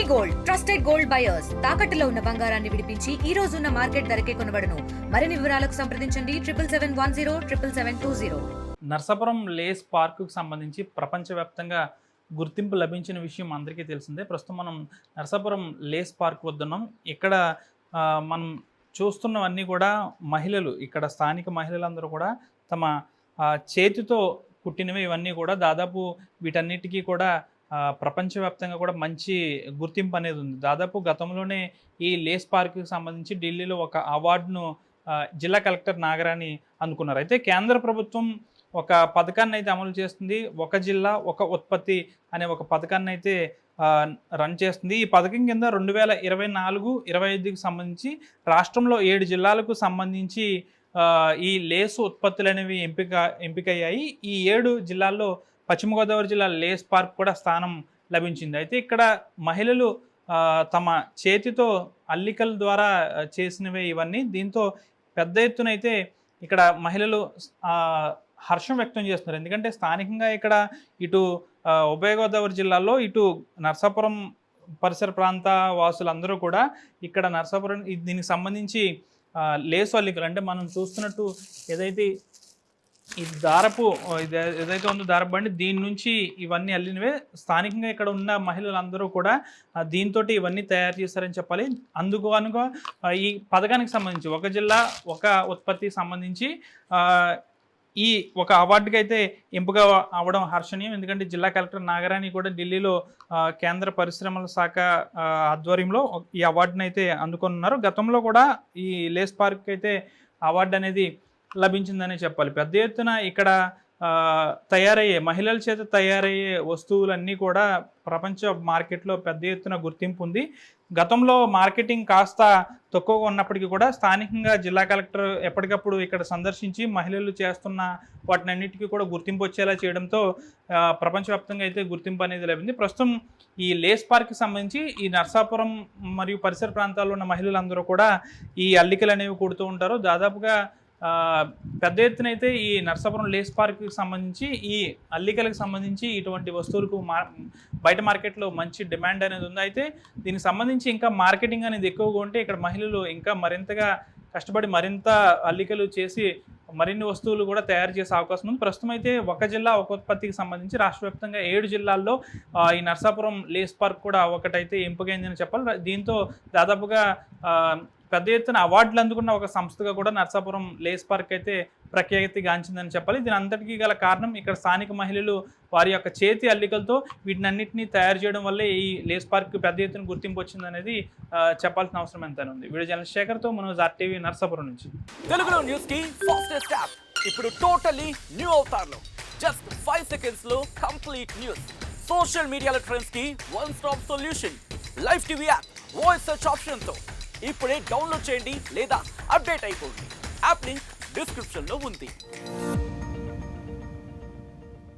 Gold trusted gold buyers తాకట్టులో ఉన్న బంగారాన్ని విడిపించి ఈ రోజు ఉన్న మార్కెట్ ధరకే కొనబడును. మరిన్ని వివరాలకు సంప్రదించండి 77107720. నర్సాపురం లేస్ పార్కుకు సంబంధించి ప్రపంచవ్యాప్తంగా గుర్తింపు లభించిన విషయం అందరికీ తెలిసిందే. ప్రస్తుతం మనం నర్సాపురం లేస్ పార్క్ వద్దున్నాం. ఇక్కడ మనం చూస్తున్నవన్నీ కూడా మహిళలు, ఇక్కడ స్థానిక మహిళలందరూ కూడా తమ చేతితో కుట్టినవి. ఇవన్నీ కూడా దాదాపు వీటన్నిటికీ కూడా ప్రపంచవ్యాప్తంగా కూడా మంచి గుర్తింపు అనేది ఉంది. దాదాపు గతంలోనే ఈ లేస్ పార్క్కి సంబంధించి ఢిల్లీలో ఒక అవార్డును జిల్లా కలెక్టర్ నాగరాణి అందుకున్నారు. అయితే కేంద్ర ప్రభుత్వం ఒక పథకాన్ని అయితే అమలు చేస్తుంది. ఒక జిల్లా ఒక ఉత్పత్తి అనే ఒక పథకాన్ని అయితే రన్ చేస్తుంది. ఈ పథకం కింద 2024-25కి సంబంధించి రాష్ట్రంలో 7 జిల్లాలకు సంబంధించి ఈ లేసు ఉత్పత్తులు అనేవి ఎంపికయ్యాయి. ఈ 7 జిల్లాల్లో పశ్చిమ గోదావరి జిల్లా లేస్ పార్క్ కూడా స్థానం లభించింది. అయితే ఇక్కడ మహిళలు తమ చేతితో అల్లికల ద్వారా చేసినవే ఇవన్నీ. దీంతో పెద్ద ఎత్తునైతే ఇక్కడ మహిళలు హర్షం వ్యక్తం చేస్తున్నారు. ఎందుకంటే స్థానికంగా ఇక్కడ ఇటు ఉభయ గోదావరి జిల్లాలో ఇటు నర్సాపురం పరిసర ప్రాంత వాసులందరూ కూడా ఇక్కడ నర్సాపురం దీనికి సంబంధించి లేసు అల్లికలు అంటే మనం చూస్తున్నట్టు ఏదైతే ఈ దారపు ఏదైతే ఉందో దారపు బండి, దీని నుంచి ఇవన్నీ అల్లినవే. స్థానికంగా ఇక్కడ ఉన్న మహిళలందరూ కూడా దీంతో ఇవన్నీ తయారు చేశారని చెప్పాలి. అందుకు అనుగా ఈ పథకానికి సంబంధించి ఒక జిల్లా ఒక ఉత్పత్తికి సంబంధించి ఈ ఒక అవార్డుకి అయితే ఎంపిక అవ్వడం హర్షణీయం. ఎందుకంటే జిల్లా కలెక్టర్ నాగరాణి కూడా ఢిల్లీలో కేంద్ర పరిశ్రమల శాఖ ఆధ్వర్యంలో ఈ అవార్డుని అయితే అందుకున్నారు. గతంలో కూడా ఈ లేస్ పార్క్ అయితే అవార్డు అనేది లభించిందని చెప్పాలి. పెద్ద ఎత్తున ఇక్కడ తయారయ్యే మహిళల చేత తయారయ్యే వస్తువులన్నీ కూడా ప్రపంచ మార్కెట్లో పెద్ద ఎత్తున గుర్తింపు ఉంది. గతంలో మార్కెటింగ్ కాస్త తక్కువగా ఉన్నప్పటికీ కూడా స్థానికంగా జిల్లా కలెక్టర్ ఎప్పటికప్పుడు ఇక్కడ సందర్శించి మహిళలు చేస్తున్న వాటినన్నిటికీ కూడా గుర్తింపు వచ్చేలా చేయడంతో ప్రపంచవ్యాప్తంగా అయితే గుర్తింపు అనేది లభింది. ప్రస్తుతం ఈ లేస్ పార్క్కి సంబంధించి ఈ నర్సాపురం మరియు పరిసర ప్రాంతాల్లో ఉన్న మహిళలందరూ కూడా ఈ అల్లికలు అనేవి కుడుతూ ఉంటారు. దాదాపుగా పెద్ద ఎత్తున అయితే ఈ నర్సాపురం లేస్ పార్క్కి సంబంధించి ఈ అల్లికలకు సంబంధించి ఇటువంటి వస్తువులకు బయట మార్కెట్లో మంచి డిమాండ్ అనేది ఉంది. అయితే దీనికి సంబంధించి ఇంకా మార్కెటింగ్ అనేది ఎక్కువగా ఉంటే ఇక్కడ మహిళలు ఇంకా మరింతగా కష్టపడి మరింత అల్లికలు చేసి మరిన్ని వస్తువులు కూడా తయారు చేసే అవకాశం ఉంది. ప్రస్తుతం అయితే ఒక జిల్లా ఒక ఉత్పత్తికి సంబంధించి రాష్ట్ర వ్యాప్తంగా 7 జిల్లాల్లో ఈ నర్సాపురం లేస్ పార్క్ కూడా ఒకటైతే ఎంపికైందని చెప్పాలి. దీంతో దాదాపుగా పెద్ద ఎత్తున అవార్డులు అందుకున్న ఒక సంస్థగా కూడా నర్సాపురం లేస్ పార్క్ అయితే ప్రఖ్యాతిగాంచిందని చెప్పాలి. దీని అంతటికీ గల కారణం ఇక్కడ స్థానిక మహిళలు వారి యొక్క చేతి అల్లికలతో వీటినన్నింటినీ తయారు చేయడం వల్లే ఈ లేస్ పార్క్ పెద్ద ఎత్తున గుర్తింపు వచ్చిందనేది చెప్పాల్సిన అవసరం ఎంతైనా ఉంది. వీడియో జర్నలిస్ట్ శేఖర్తో మనోజ్ RTV నర్సాపురం నుంచి. తెలుగులో న్యూస్ కి ఫాస్టెస్ట్ యాప్ ఇప్పుడు టోటల్లీ న్యూ అవతార్లో జస్ట్ 5 సెకండ్స్ లో complete news. Social media trends కి one stop solution. Live TV app voice search option తో ఇప్పుడే డౌన్లోడ్ చేయండి లేదా అప్డేట్ అయిపోండి. యాప్ లింక్ డిస్క్రిప్షన్ లో ఉంది.